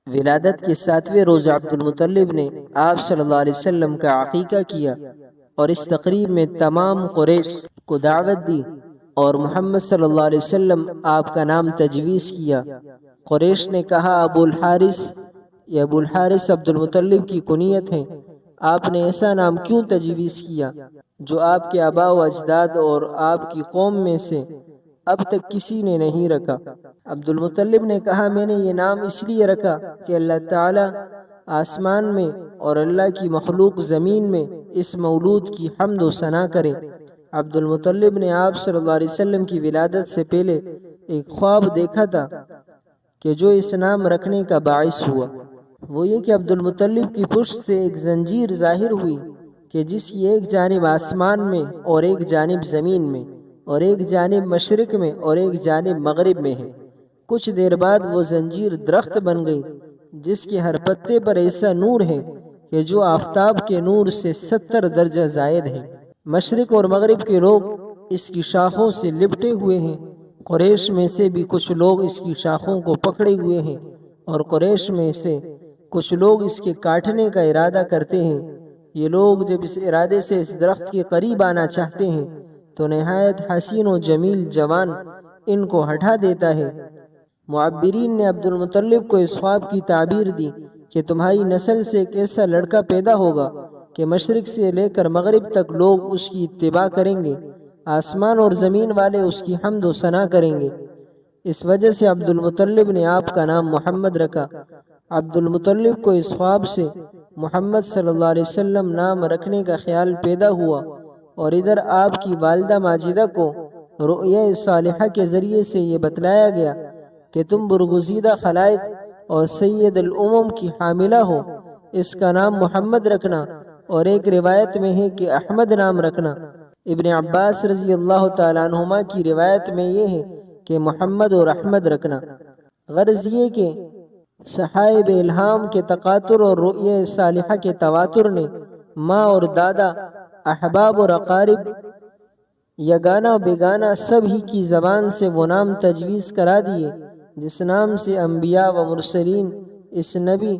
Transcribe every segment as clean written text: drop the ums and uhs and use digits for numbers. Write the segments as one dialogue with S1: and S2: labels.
S1: ولادت کے 7ویں روز عبد المطلب نے آپ صلی اللہ علیہ وسلم کا عقیقہ کیا اور اس تقریب میں تمام قریش کو دعوت دی اور محمد صلی اللہ علیہ وسلم آپ کا نام تجویز کیا۔ قریش نے کہا ابو الحارث، یہ ابو الحارث عبد المطلب کی کنیت ہے، آپ نے ایسا نام کیوں تجویز کیا جو آپ کے آباء و اجداد اور آپ کی قوم میں سے اب تک کسی نے نہیں رکھا؟ عبد المطلب نے کہا میں نے یہ نام اس لیے رکھا کہ اللہ تعالیٰ آسمان میں اور اللہ کی مخلوق زمین میں اس مولود کی حمد و ثنا کرے۔ عبد المطلب نے آپ صلی اللہ علیہ وسلم کی ولادت سے پہلے ایک خواب دیکھا تھا کہ جو اس نام رکھنے کا باعث ہوا۔ وہ یہ کہ عبد المطلب کی پشت سے ایک زنجیر ظاہر ہوئی کہ جس کی ایک جانب آسمان میں اور ایک جانب زمین میں اور ایک جانب مشرق میں اور ایک جانب مغرب میں ہے۔ کچھ دیر بعد وہ زنجیر درخت بن گئی جس کے ہر پتے پر ایسا نور ہے کہ جو آفتاب کے نور سے 70 درجہ زائد ہے۔ مشرق اور مغرب کے لوگ اس کی شاخوں سے لپٹے ہوئے ہیں۔ قریش میں سے بھی کچھ لوگ اس کی شاخوں کو پکڑے ہوئے ہیں اور قریش میں سے کچھ لوگ اس کے کاٹنے کا ارادہ کرتے ہیں۔ یہ لوگ جب اس ارادے سے اس درخت کے قریب آنا چاہتے ہیں تو نہایت حسین و جمیل جوان ان کو ہٹا دیتا ہے۔ معبرین نے عبد المطلب کو اس خواب کی تعبیر دی کہ تمہاری نسل سے ایک ایسا لڑکا پیدا ہوگا کہ مشرق سے لے کر مغرب تک لوگ اس کی اتباع کریں گے، آسمان اور زمین والے اس کی حمد و ثنا کریں گے۔ اس وجہ سے عبد المطلب نے آپ کا نام محمد رکھا۔ عبد المطلب کو اس خواب سے محمد صلی اللہ علیہ وسلم نام رکھنے کا خیال پیدا ہوا، اور ادھر آپ کی والدہ ماجدہ کو رؤیا صالحہ کے ذریعے سے یہ بتلایا گیا کہ تم برگزیدہ خلائق اور سید الامم کی حاملہ ہو، اس کا نام محمد رکھنا، اور ایک روایت میں ہے کہ احمد نام رکھنا۔ ابن عباس رضی اللہ تعالیٰ عنہما کی روایت میں یہ ہے کہ محمد اور احمد رکھنا۔ غرض یہ کہ صحائب الہام کے تقاطر اور رؤیا صالحہ کے تواتر نے ماں اور دادا، احباب اور اقارب، یگانہ و بیگانہ سب ہی کی زبان سے وہ نام تجویز کرا دیے جس نام سے انبیاء و مرسلین اس نبی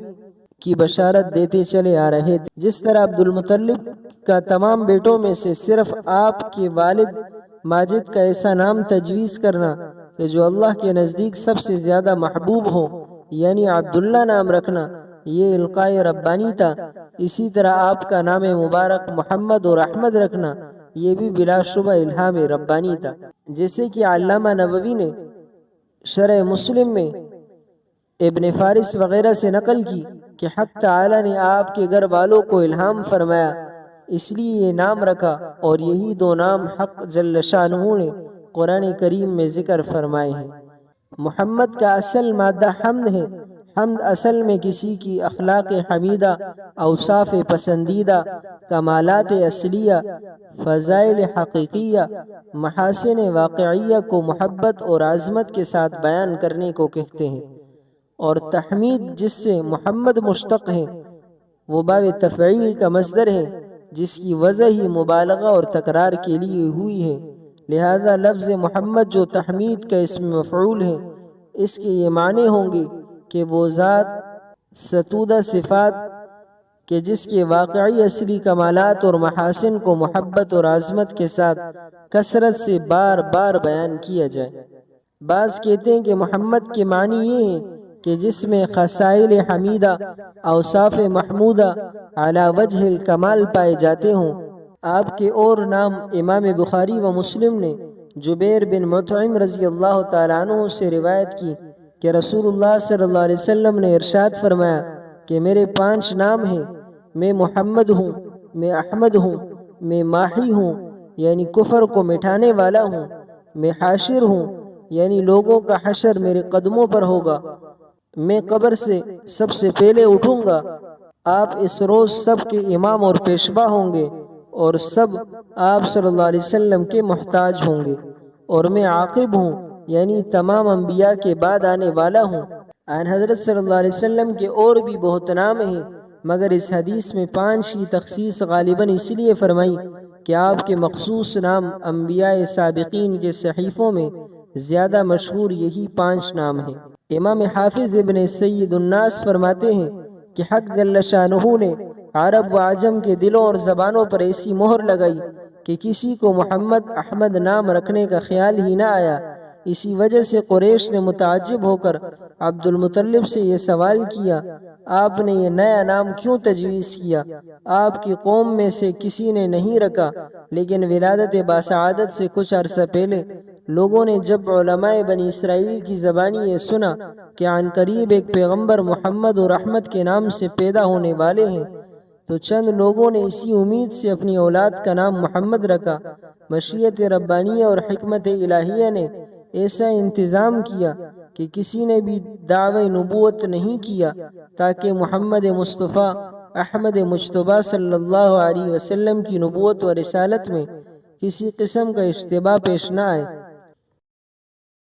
S1: کی بشارت دیتے چلے آ رہے تھے۔ جس طرح عبد المطلب کا تمام بیٹوں میں سے صرف آپ کے والد ماجد کا ایسا نام تجویز کرنا کہ جو اللہ کے نزدیک سب سے زیادہ محبوب ہو، یعنی عبداللہ نام رکھنا، یہ القاء ربانی تھا۔ اسی طرح آپ کا نام مبارک محمد اور احمد رکھنا یہ بھی بلا شبہ الہام ربانی تھا۔ جیسے کہ علامہ نووی نے شرح مسلم میں ابن فارس وغیرہ سے نقل کی کہ حق تعالی نے آپ کے گھر والوں کو الہام فرمایا، اس لیے یہ نام رکھا، اور یہی دو نام حق جل شانہ نے قرآن کریم میں ذکر فرمائے ہیں۔ محمد کا اصل مادہ حمد ہے۔ حمد اصل میں کسی کی اخلاق حمیدہ، اوصاف پسندیدہ، کمالات اصلیہ، فضائل حقیقیہ، محاسن واقعیہ کو محبت اور عظمت کے ساتھ بیان کرنے کو کہتے ہیں، اور تحمید جس سے محمد مشتق ہے وہ باب تفعیل کا مصدر ہے جس کی وضع ہی مبالغہ اور تکرار کے لیے ہوئی ہے۔ لہذا لفظ محمد جو تحمید کا اسم مفعول ہے، اس کے یہ معنی ہوں گے کہ وہ ذات ستودہ صفات کہ جس کے واقعی اصلی کمالات اور محاسن کو محبت اور عظمت کے ساتھ کثرت سے بار بار بیان کیا جائے۔ بعض کہتے ہیں کہ محمد کے معنی یہ ہے کہ جس میں خصائل حمیدہ، اوصاف محمودہ علی وجہ الکمال پائے جاتے ہوں۔ آپ کے اور نام امام بخاری و مسلم نے جبیر بن مطعم رضی اللہ تعالیٰ عنہ سے روایت کی کہ رسول اللہ صلی اللہ علیہ وسلم نے ارشاد فرمایا کہ میرے 5 نام ہیں، میں محمد ہوں، میں احمد ہوں، میں ماحی ہوں یعنی کفر کو مٹانے والا ہوں، میں حاشر ہوں یعنی لوگوں کا حشر میرے قدموں پر ہوگا، میں قبر سے سب سے پہلے اٹھوں گا، آپ اس روز سب کے امام اور پیشوا ہوں گے اور سب آپ صلی اللہ علیہ وسلم کے محتاج ہوں گے، اور میں عاقب ہوں یعنی تمام انبیاء کے بعد آنے والا ہوں۔ آن حضرت صلی اللہ علیہ وسلم کے اور بھی بہت نام ہیں، مگر اس حدیث میں 5 کی تخصیص غالباً اس لیے فرمائی کہ آپ کے مخصوص نام انبیاء سابقین کے صحیفوں میں زیادہ مشہور یہی 5 نام ہیں۔ امام حافظ ابن سید الناس فرماتے ہیں کہ حق جل شانہ نے عرب و عجم کے دلوں اور زبانوں پر ایسی مہر لگائی کہ کسی کو محمد احمد نام رکھنے کا خیال ہی نہ آیا۔ اسی وجہ سے قریش نے متعجب ہو کر عبد المطلب سے یہ سوال کیا، آپ نے یہ نیا نام کیوں تجویز کیا؟ آپ کی قوم میں سے کسی نے نہیں رکھا، لیکن ولادت باسعادت سے کچھ عرصہ پہلے لوگوں نے جب علماء بنی اسرائیل کی زبانی یہ سنا کہ عن قریب ایک پیغمبر محمد و رحمت کے نام سے پیدا ہونے والے ہیں، تو چند لوگوں نے اسی امید سے اپنی اولاد کا نام محمد رکھا۔ مشیت ربانیہ اور حکمت الہیہ نے ایسا انتظام کیا کہ کسی نے بھی دعوی نبوت نہیں کیا تاکہ محمد مصطفیٰ احمد مجتبیٰ صلی اللہ علیہ وسلم کی نبوت و رسالت میں کسی قسم کا اشتباہ پیش نہ آئے۔